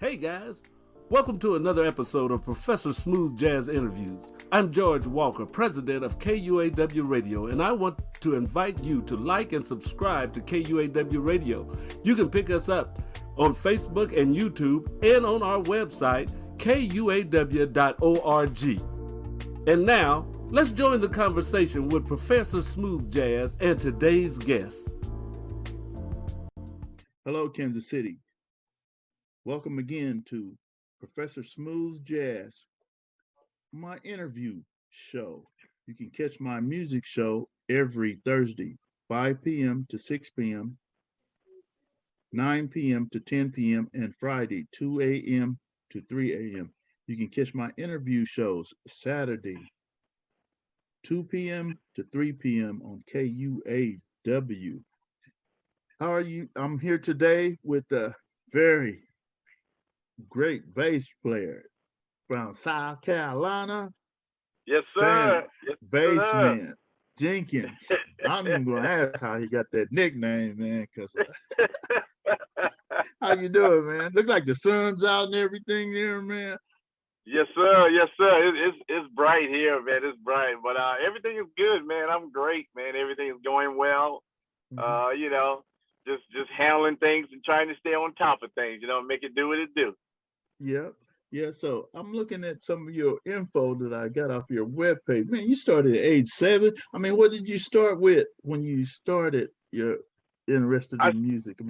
Hey guys, welcome to another episode of Professor Smooth Jazz Interviews. I'm George Walker, president of KUAW Radio, and I want to invite you to like and subscribe to KUAW Radio. You can pick us up on Facebook and YouTube and on our website, kuaw.org. And now, let's join the conversation with Professor Smooth Jazz and today's guest. Hello, Kansas City. Welcome again to Professor Smooth Jazz, my interview show. You can catch my music show every Thursday, 5 p.m. to 6 p.m., 9 p.m. to 10 p.m., and Friday, 2 a.m. to 3 a.m. You can catch my interview shows Saturday, 2 p.m. to 3 p.m. on KUAW. How are you? I'm here today with a very great bass player from South Carolina. Yes, sir. Yes, Bassman, Jenkins. I'm even going to ask how he got that nickname, man, because how you doing, man? Looks like the sun's out and everything there, man. Yes, sir. Yes, sir. It's bright here, man. It's bright, but everything is good, man. I'm great, man. Everything is going well. Just handling things and trying to stay on top of things, make it do what it do. Yep. Yeah, so I'm looking at some of your info that I got off your webpage. Man, you started at age 7. I mean, what did you start with when you started your interested in music?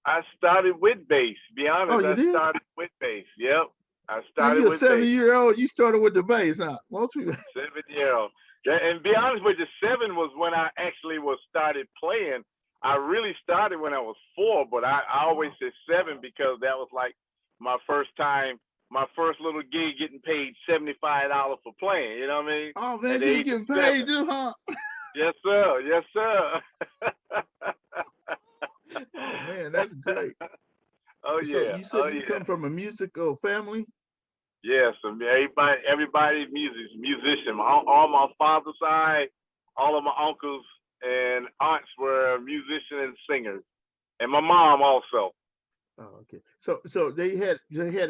I started with bass. Be honest, oh, you did? Started with bass. Yep. I started with bass. You're a 7-year-old. You started with the bass, huh? Most people. 7-year-old. And be honest with you, 7 was when I actually started playing. I really started when I was 4, but I always said 7 because that was like my first little gig getting paid $75 for playing, you know what I mean? Oh man, you getting paid too, huh? Yes, sir. Yes, sir. Oh man, that's great. Oh so yeah. You said you come from a musical family? Yes, everybody musician. All my father's side, all of my uncles and aunts were musicians and singers, and my mom also. Oh, okay. So they had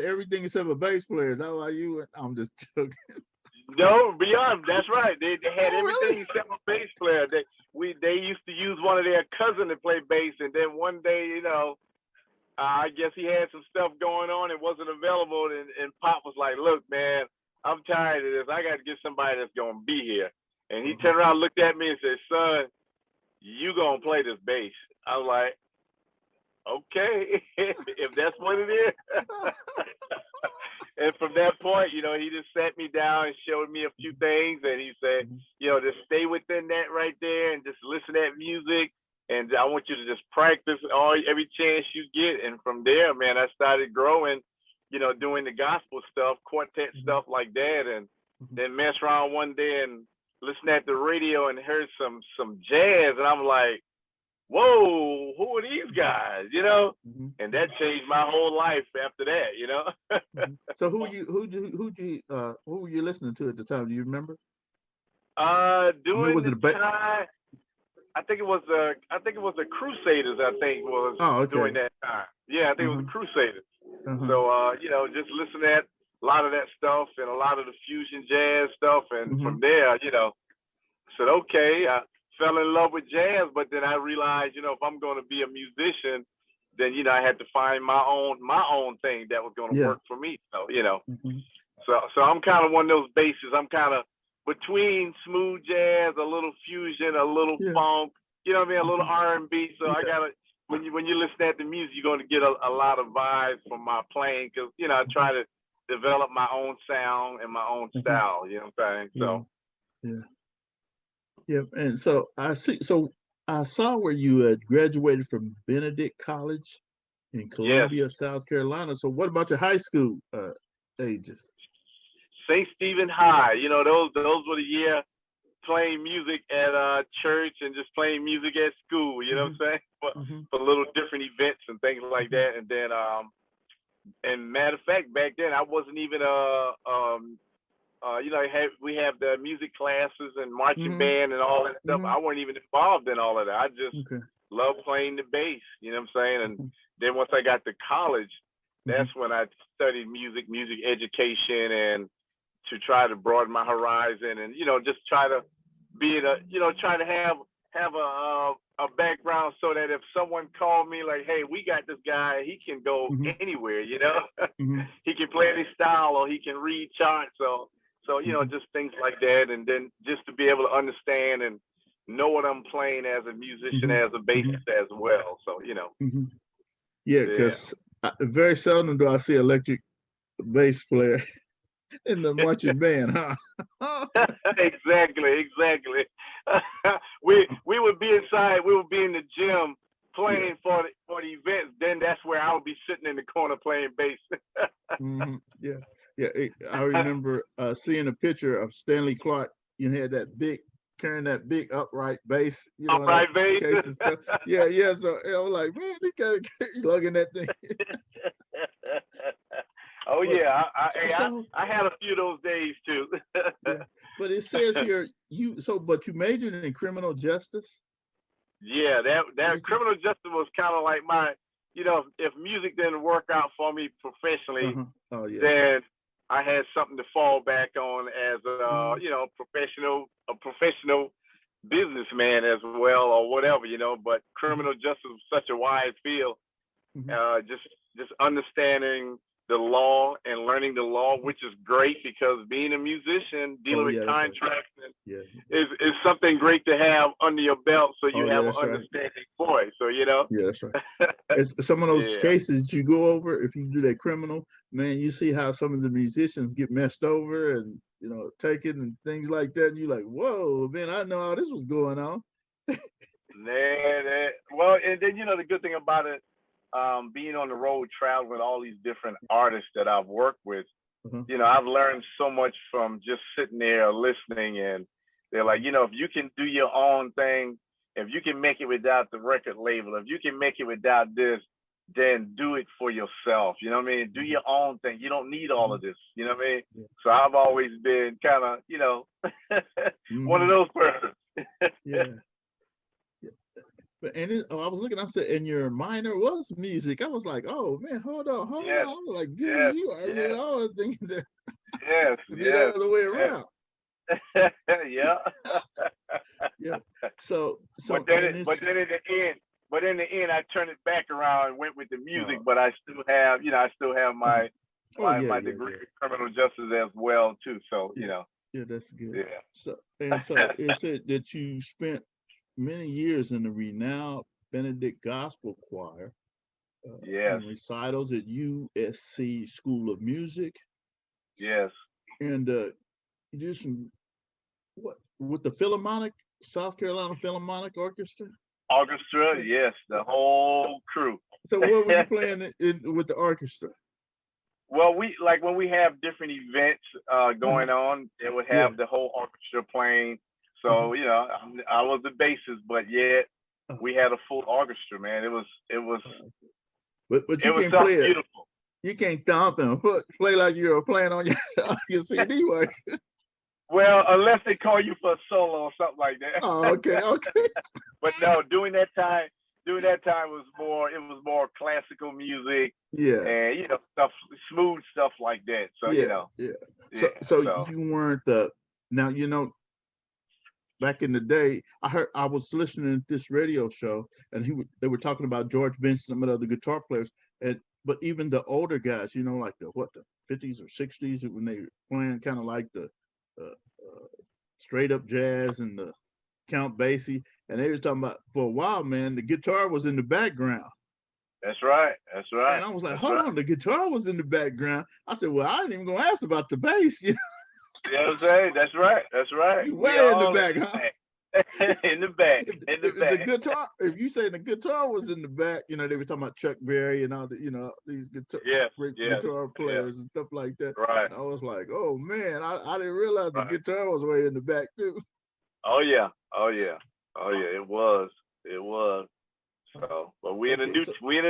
everything except for bass players. How are you? I'm just joking. No, beyond. That's right. They had everything really? except for bass player. They used to use one of their cousins to play bass, and then one day, I guess he had some stuff going on. It wasn't available, and Pop was like, "Look, man, I'm tired of this. I got to get somebody that's gonna be here." And he turned around, looked at me, and said, "Son, you gonna play this bass?" I was like, "Okay, if that's what it is." And from that point, he just sat me down and showed me a few things, and he said, just stay within that right there and just listen to that music. And I want you to just practice every chance you get. And from there, man, I started growing, doing the gospel stuff, quartet stuff like that, and then messed around one day and listened at the radio and heard some jazz, and I'm like, whoa, who are these guys? And that changed my whole life after that, So who were you listening to at the time? Do you remember? During the time, I think it was the Crusaders. I think was during that time. Yeah, I think it was the Crusaders. So just listening at a lot of that stuff and a lot of the fusion jazz stuff, and from there, I said, okay, I fell in love with jazz, but then I realized, if I'm going to be a musician, then I had to find my own thing that was going to work for me. So so I'm kind of one of those bases. I'm kind of between smooth jazz, a little fusion, a little funk, a little R&B. So I gotta when you listen at the music, you're going to get a lot of vibes from my playing because I try to develop my own sound and my own style. You know what I'm saying? So yeah. And so I see. So I saw where you had graduated from Benedict College in Columbia, South Carolina. So what about your high school ages? St. Stephen High. Those were the year playing music at church and just playing music at school. You know what I'm saying? For little different events and things like that. And then, and matter of fact, back then I wasn't even we have the music classes and marching band and all that stuff. I wasn't even involved in all of that. I just love playing the bass, you know what I'm saying? And then once I got to college, that's when I studied music education, and to try to broaden my horizon, and just try to be try to have a background, so that if someone called me like, hey, we got this guy, he can go anywhere, he can play any style, or he can read charts, so just things like that, and then just to be able to understand and know what I'm playing as a musician, as a bassist as well. So yeah, because very seldom do I see electric bass player in the marching band, huh? Exactly. We would be inside. We would be in the gym playing for the events. Then that's where I would be sitting in the corner playing bass. Yeah. I remember seeing a picture of Stanley Clark. You had carrying that big upright bass, upright bass. Case and stuff. Yeah. So I was like, man, he got lugging that thing. Oh, yeah, I had a few of those days too. Yeah. But it says here but you majored in criminal justice. Yeah, that criminal justice was kind of like my, if music didn't work out for me professionally, then I had something to fall back on as a professional businessman as well, or whatever, But criminal justice was such a wide field, just understanding the law and learning the law, which is great, because being a musician, dealing with contracts is something great to have under your belt, so you have an understanding voice. So Yeah, that's right. It's some of those cases you go over, if you do that criminal, man, you see how some of the musicians get messed over and taken and things like that, and you're like, whoa, man, I know how this was going on. Well, and then the good thing about it, being on the road, traveling with all these different artists that I've worked with, I've learned so much from just sitting there listening, and they're like, if you can do your own thing, if you can make it without the record label, if you can make it without this, then do it for yourself. You know what I mean? Do your own thing. You don't need all of this. You know what I mean? Yeah. So I've always been kind of, one of those persons. Yeah. But I was looking. I said, and your minor was music. I was like, oh man, hold on. I was like, good, you are. Man, I was thinking that. The other way around. Yeah. So. But then in the end, I turned it back around and went with the music. But I still have, my my degree in criminal justice as well too. So Yeah, that's good. Yeah. So it said that you spent many years in the renowned Benedict Gospel Choir. And recitals at USC School of Music. Yes. And you did some with the South Carolina Philharmonic Orchestra? Yes, the whole crew. So what were you playing with the orchestra? Well, when we have different events going on, it would have the whole orchestra playing. So I was the bassist, but yet we had a full orchestra, man. It was. But you can't play it. Beautiful. You can't thump and play like you were playing on your CD, right? Well, unless they call you for a solo or something like that. Oh, okay. But no, during that time was more classical music. Yeah. And smooth stuff like that. So So you weren't back in the day, I was listening to this radio show, and they were talking about George Benson, some of the other guitar players, but even the older guys, like the 50s or 60s, when they were playing kind of like the straight up jazz and the Count Basie, and they were talking about, for a while, man, the guitar was in the background. That's right. And I was like, hold on, the guitar was in the background. I said, well, I ain't even gonna ask about the bass. That's right. Way in the back, huh? In the back. The guitar, if you say the guitar was in the back, they were talking about Chuck Berry and all the, these guitar players and stuff like that. Right. And I was like, oh man, I didn't realize the guitar was way in the back too. Oh yeah. It was. So, but we're in a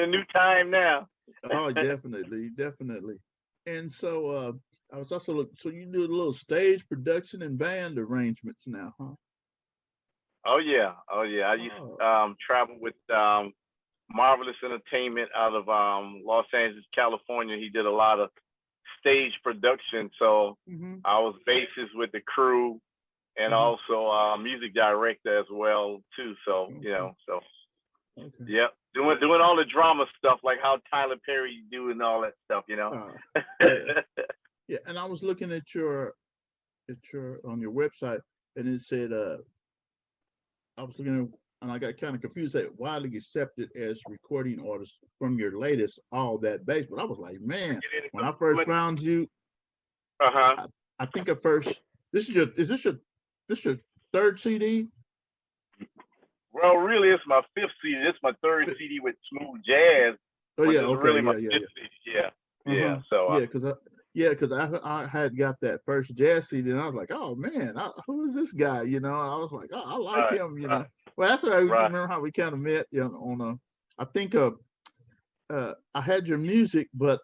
new time now. Oh, definitely. And so I was also so you do a little stage production and band arrangements now, huh? Oh yeah. I used to travel with Marvelous Entertainment out of Los Angeles, California. He did a lot of stage production, so I was bassist with the crew, and also music director as well too. So yeah, doing all the drama stuff like how Tyler Perry do and all that stuff. Yeah, and I was looking at your on your website, and it said I was looking at, and I got kind of confused that widely accepted as recording artist from your latest All That Bass. But I was like, man, when I first found you, I think at first, this is your third CD? Well, really, it's my fifth CD. This is my third CD with Smooth Jazz. Oh yeah, okay, really my fifth CD. Yeah. So because I had got that first jazz CD, and I was like, oh man, who is this guy? And I was like, oh, I like him. Well, that's what I remember how we kind of met. On I think I had your music, but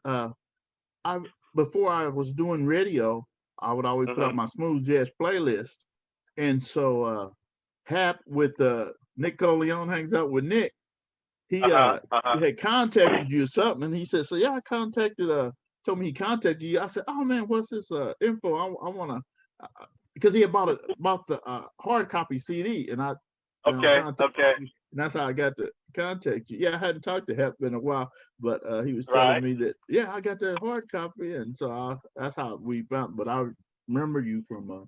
before I was doing radio, I would always put out my smooth jazz playlist, and so Hap with Nick Coleon hangs out with Nick. He had contacted you or something, and he said, so yeah, I contacted told me he contacted you. I said, oh man, what's this info? I want to, because he had bought the hard copy CD, and I and that's how I got to contact you. Yeah, I hadn't talked to Hep in a while, but he was telling me that, yeah, I got that hard copy, and so that's how we found. But I remember you from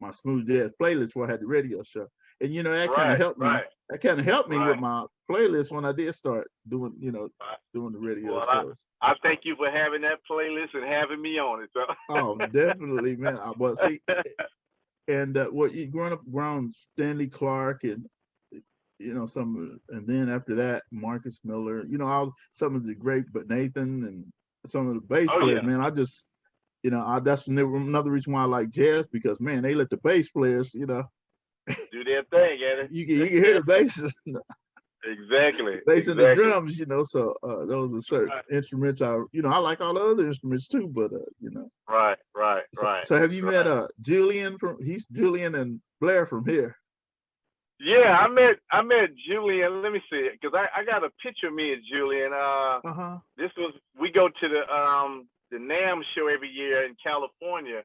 my smooth jazz playlist where I had the radio show, and that kind of helped me. That kind of helped me with my playlist when I did start doing, doing the radio shows. I thank you for having that playlist and having me on it. So. Oh, definitely, man. Well, see, and what you growing up around Stanley Clarke and and then after that Marcus Miller, some of the great, but Nathan and some of the bass players, man. I just, that's another reason why I like jazz, because man, they let the bass players, do their thing, you can hear the basses. Exactly. Bass and the drums, so those are certain instruments. I like all the other instruments too, but Right. So have you met Julian he's Julian and Blair from here? Yeah, I met Julian. Let me see, because I got a picture of me and Julian. We go to the NAMM show every year in California.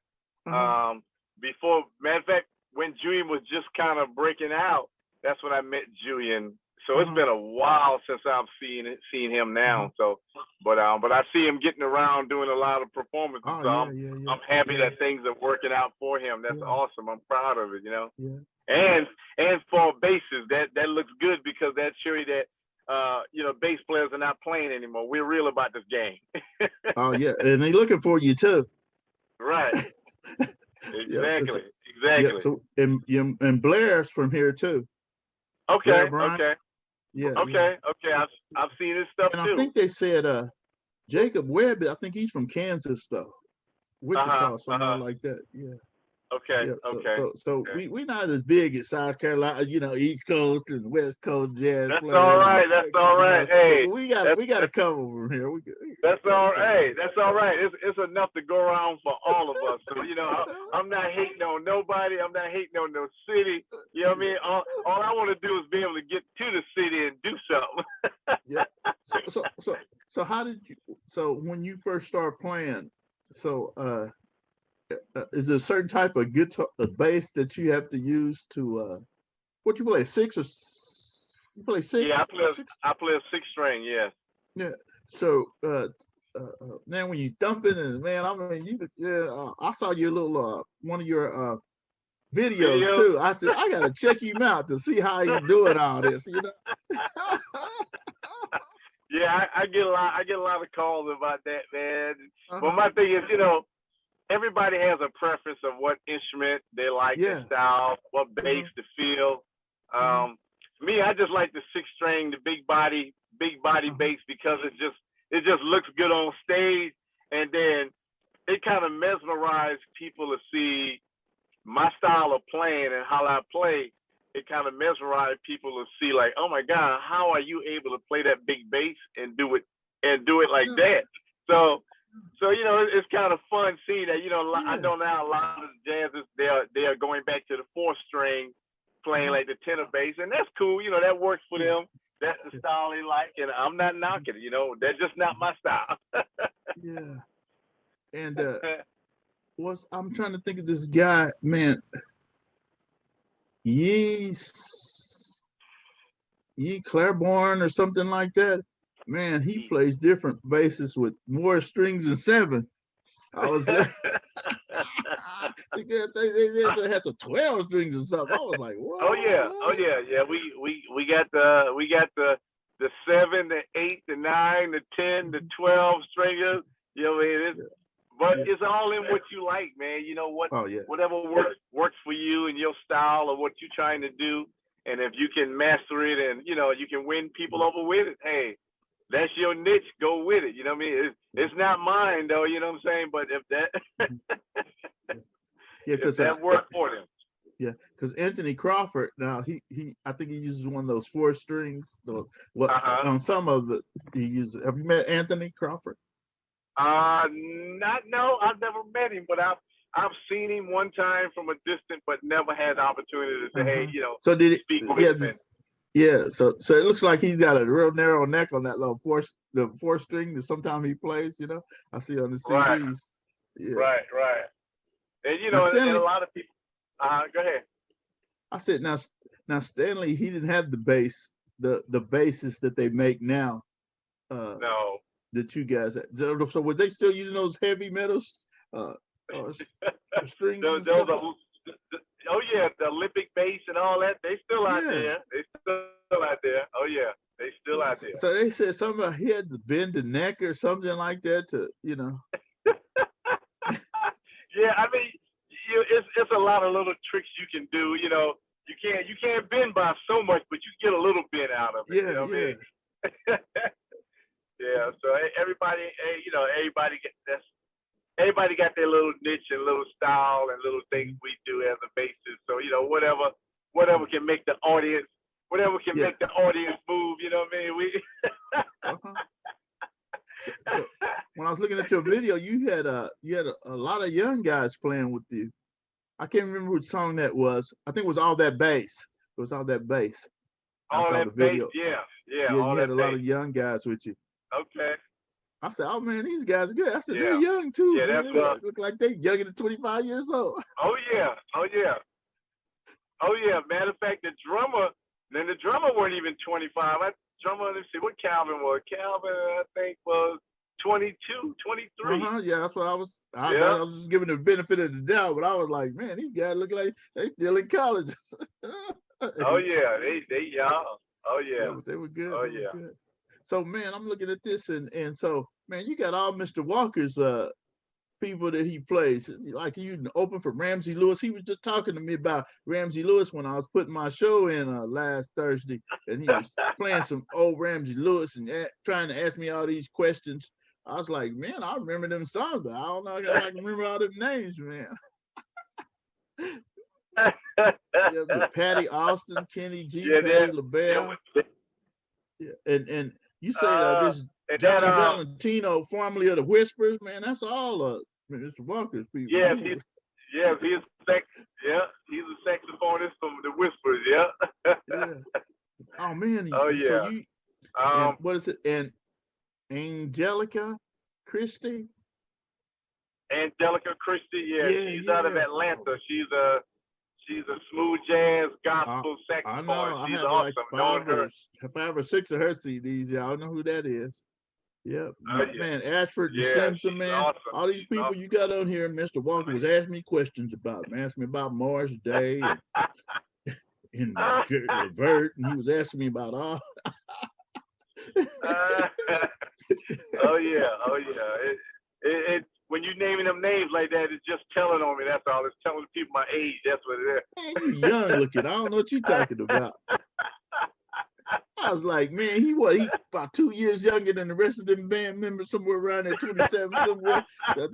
Before, matter of fact, when Julian was just kind of breaking out, that's when I met Julian. So it's been a while since I've seen him now. So, but I see him getting around doing a lot of performances. I'm happy that things are working out for him. That's awesome. I'm proud of it. Yeah. And for bases, that looks good, because that shows you that bass players are not playing anymore. We're real about this game. Oh yeah, and they're looking for you too. Right. Exactly. Yeah, so and Blair's from here too. Okay. Yeah. Okay. I've seen his stuff and too. I think they said Jacob Webb. I think he's from Kansas though, Wichita, somewhere like that. Yeah. Okay. Yeah, so we're not as big as South Carolina, East Coast and West Coast jazz. That's all right. That's all right. Hey, we got to come from here. That's all right. Hey, that's all right. It's enough to go around for all of us. So I'm not hating on nobody. I'm not hating on no city. You know what I mean? All I want to do is be able to get to the city and do something. Yeah. So how did you? So when you first started playing, is there a certain type of guitar, bass that you have to use to? What you play? Six or you play six? Yeah, I play a six string. Yeah. Yeah. So now when you dump it, and man, I mean, I saw your little one of your videos too. I said I gotta check him out to see how he's doing all this. Yeah, I get a lot of calls about that, man. But my thing is, everybody has a preference of what instrument they like, the style, what bass to feel. Me, I just like the six string, the big body bass, because it just looks good on stage, and then it kind of mesmerizes people to see my style of playing and how I play. It kind of mesmerizes people to see, like, oh my God, how are you able to play that big bass and do it like that? So it's kind of fun seeing that. I know now a lot of the jazzers, they are going back to the fourth string, playing like the tenor bass, and that's cool. That works for them. That's the style they like, and not knocking it. You know, that's just not my style. Yeah. And I'm trying to think of this guy, man. Ye Claiborne or something like that. Man, he plays different basses with more strings than 7. I was like, I think they had some 12 strings or something. I was like, whoa. Oh yeah. We got the 7, the 8, the 9, the 10, the 12 stringers. You know what I mean? But it's all in what you like, man. You know what? Whatever works for you and your style or what you're trying to do. And if you can master it and, you know, you can win people over with it, hey, that's your niche, go with it. You know what I mean? It's not mine though, you know what I'm saying? But if that if that worked for them. Yeah, because Anthony Crawford, now he I think he uses one of those 4 strings. On some of the he uses. Have you met Anthony Crawford? I've never met him, but I've seen him one time from a distance, but never had the opportunity to say, hey, you know, so did speak with him. Yeah, so it looks like he's got a real narrow neck on that little 4 string that sometimes he plays, you know. I see on the CDs. Right. Yeah. Right. And you know, Stanley, and a lot of people go ahead. I said now Stanley, he didn't have the bass, the basses that they make now. No. That you guys had. So was they still using those heavy metals strings? Oh yeah, the Olympic bass and all that. They still out there. Oh yeah, they still out there. So they said something about he had to bend the neck or something like that to, you know. Yeah, I mean, it's a lot of little tricks you can do. You know, you can't bend by so much, but you get a little bit out of it. Yeah, you know what I mean? Yeah. So everybody got their little niche and little style and little things we do as a bassist. So, you know, whatever can make the audience, make the audience move, you know what I mean? So when I was looking at your video, you had a lot of young guys playing with you. I can't remember which song that was. I think it was All That Bass. It was All That Bass. All That Bass, yeah. You had a lot of young guys with you. Okay. I said, oh man, these guys are good. I said, they're young too. Yeah, man. They look like they're younger than 25 years old. Oh yeah. Matter of fact, the drummer weren't even 25. Let's see what Calvin was. Calvin, I think, was 22, 23. Yeah, that's what I was. I was just giving the benefit of the doubt, but I was like, man, these guys look like they still in college. Oh yeah, they young. Oh yeah. But they were good. Oh yeah. Good. So man, I'm looking at this and so man, you got all Mr. Walker's people that he plays. Like you open for Ramsey Lewis. He was just talking to me about Ramsey Lewis when I was putting my show in last Thursday, and he was playing some old Ramsey Lewis and trying to ask me all these questions. I was like, man, I remember them songs, but I don't know if I can remember all them names, man. Patti Austin, Kenny G, Patti Labelle. And you say this John Valentino, formerly of the Whispers, man, that's all Mr. Walker's people. Yeah, he's a saxophonist from the Whispers, yeah. Oh man. Oh yeah. So you, what is it? And Angelica Christie? Angelica Christie, she's out of Atlanta. She's a smooth jazz gospel saxophonist. I know. She's I have awesome. like 5 or 6 of her CDs. Yeah, I don't know who that is. Yep. Man, Ashford Simpson, man. Awesome. All these people you got on here, Mr. Walker was asking me questions about them. Asked me about Morris Day and Levert, and he was asking me about all. Oh yeah. It when you naming them names like that, it's just telling on me. That's all. It's telling people my age. That's what it is. Man, you young looking. I don't know what you're talking about. I was like, man, he about 2 years younger than the rest of them band members, somewhere around at 27 somewhere. That's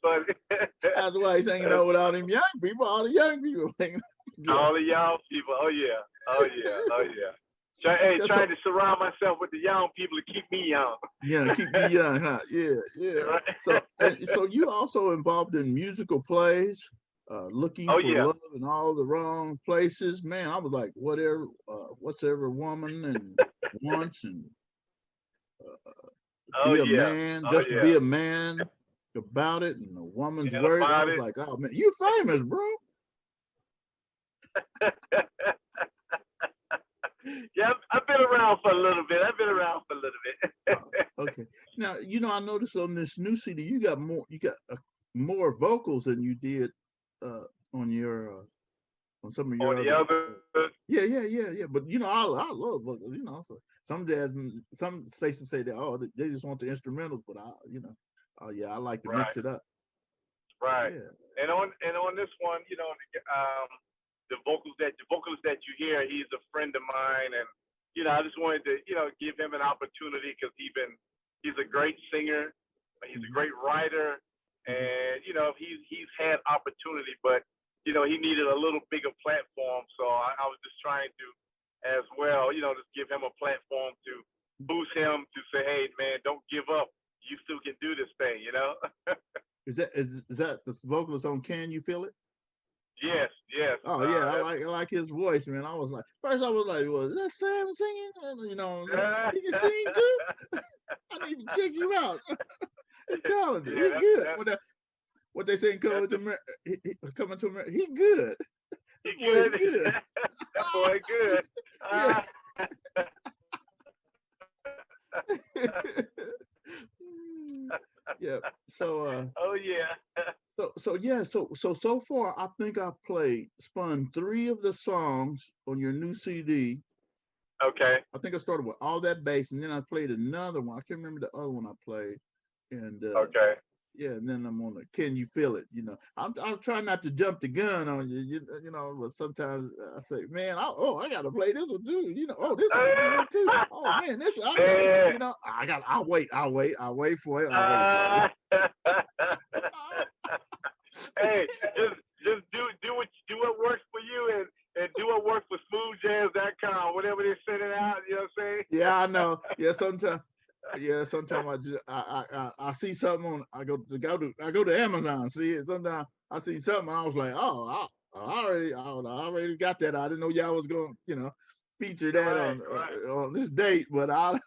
funny. That's why he's hanging out with all them young people, all the young people. All the young people. Oh yeah. Trying to surround myself with the young people to keep me young. Yeah, keep me young, huh? Yeah. Right. So you also involved in musical plays? looking for love in all the wrong places. Man, I was like, whatever woman and wants and be a man, just to be a man about it, and a woman's worth. I was like, oh man, you famous, bro. Yeah, I've been around for a little bit. Okay. Now, I noticed on this new CD, you got more vocals than you did on your on some of your other. Yeah. But I love vocals. So some stations say that they just want the instrumentals, but I like to mix it up. Right. Yeah. And on this one, the vocalist that you hear, he's a friend of mine, and I just wanted to give him an opportunity because he's a great singer, he's a great writer, and he's had opportunity, but he needed a little bigger platform. So I was just trying to, as well, just give him a platform to boost him to say, hey man, don't give up. You still can do this thing, Is that the vocalist on Can You Feel It? Yes. Oh yeah, I like his voice, man. I was like, first I was like, well, is that Sam singing? He can sing too. I need to check you out. He's talented. He's good. What they say in Coming to America, he good. He good. Good. That boy good. Yeah. So. So So far, I think I spun 3 of the songs on your new CD. Okay. I think I started with All That Bass, and then I played another one. I can't remember the other one I played. And okay. Yeah, and then I'm on the Can You Feel It? I'm trying not to jump the gun on you, but sometimes I say, man, I gotta play this one too. This one good too. Oh man, I'll wait for it. Hey, just do what works for you and do what works for smoothjazz.com, whatever they send it out, you know what I'm saying? Yeah, I know. Yeah, sometimes I see something on. I go to Amazon. See it. Sometimes I see something. And I was like, I already got that. I didn't know y'all was going to feature that on this date. But Amazon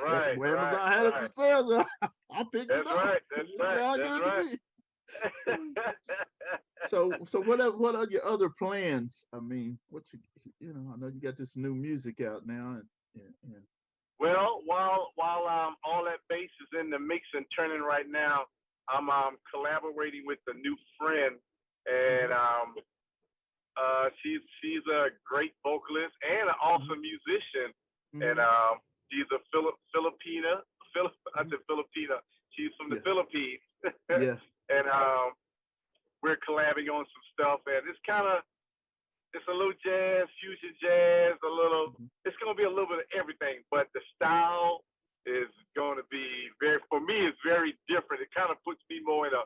had it for sale, so I picked it up. That's right. So what are your other plans? I mean, I know you got this new music out now, and well, while all that bass is in the mix and turning right now, I'm collaborating with a new friend, and she's a great vocalist and an awesome musician, and she's a Filipina. I said Filipina. She's from the Philippines. Yeah. And we're collabing on some stuff, and it's a little jazz, fusion jazz, it's going to be a little bit of everything, but the style is going to be for me, it's very different. It kind of puts me more in a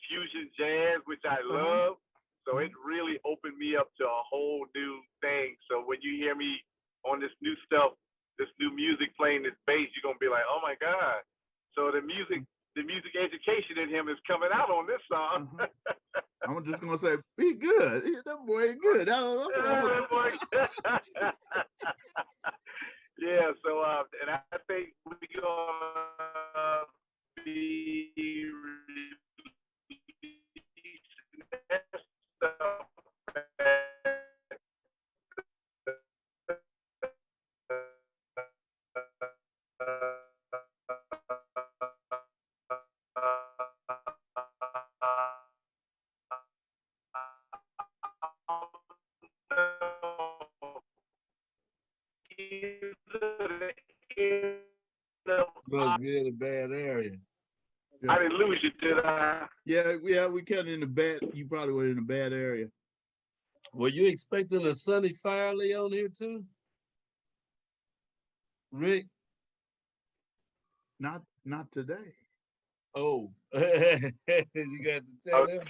fusion jazz, which I love. So it really opened me up to a whole new thing. So when you hear me on this new stuff, this new music playing this bass, you're going to be like, oh my God. So the music education in him is coming out on this song. I'm just gonna say, be good. That boy good. Yeah. So and I think we're gonna be releasing that stuff. Must be in a bad area. I didn't lose you, did I? Yeah, we kind of in the bad. You probably were in a bad area. Were you expecting a sunny Firely on here too, Rick? Not today. Oh, you got to tell him.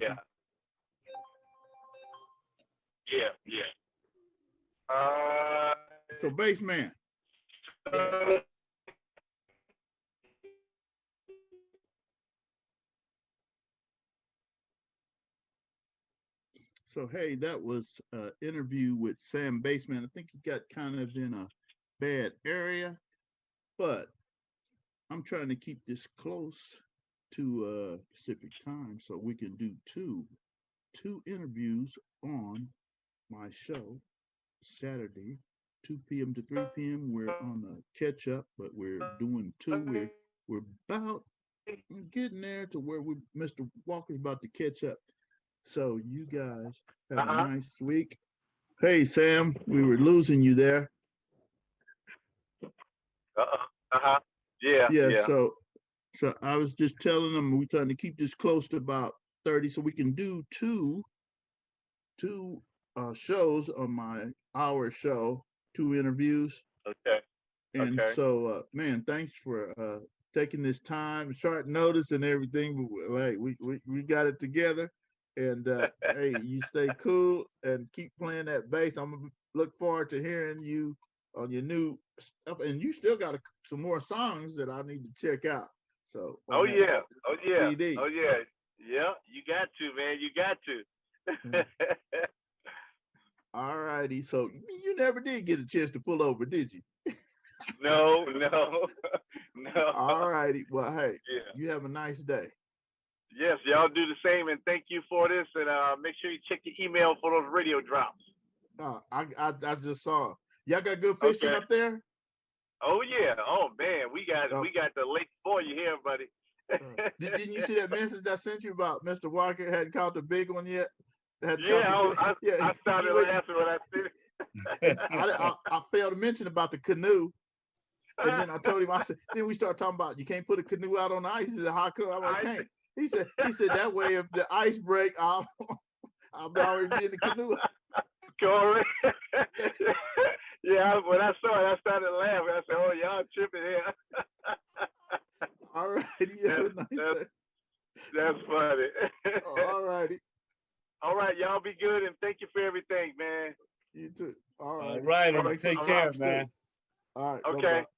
Yeah. So Bassman. So, hey, that was an interview with Sam Bassman. I think he got kind of in a bad area, but I'm trying to keep this close to Pacific time so we can do two interviews on my show Saturday, 2 p.m. to 3 p.m. We're on a catch up, but we're doing two. We're about getting there to where Mr. Walker's about to catch up. So you guys have a nice week. Hey, Sam, we were losing you there. Yeah. So I was just telling them we're trying to keep this close to about 30 so we can do two shows on my hour show, 2 interviews. Okay. And so, man, thanks for taking this time, short notice and everything. But hey, we got it together. And hey, you stay cool and keep playing that bass. I'm gonna look forward to hearing you on your new stuff. And you still got some more songs that I need to check out. So. CD. Yeah. You got to, man. You got to. All righty. So you never did get a chance to pull over, did you? No. All righty. Well, hey, you have a nice day. Yes, y'all do the same, and thank you for this. And make sure you check your email for those radio drops. I just saw. Y'all got good fishing up there? Oh yeah. Oh man, we got the lake for you here, buddy. Didn't you see that message I sent you about Mr. Walker hadn't caught the big one yet? I started laughing when I see it. I failed to mention about the canoe. And then I told him, I said, then we started talking about you can't put a canoe out on the ice. He said, how come? I'm like, can't. He said that way if the ice break, I'll already be in the canoe. Correct. Yeah, when I saw it, I started laughing. I said, oh, y'all tripping here. All righty. That's funny. All righty. All right, y'all be good and thank you for everything, man. You too. All right. All right. Take care, man. All right. Okay. Bye-bye.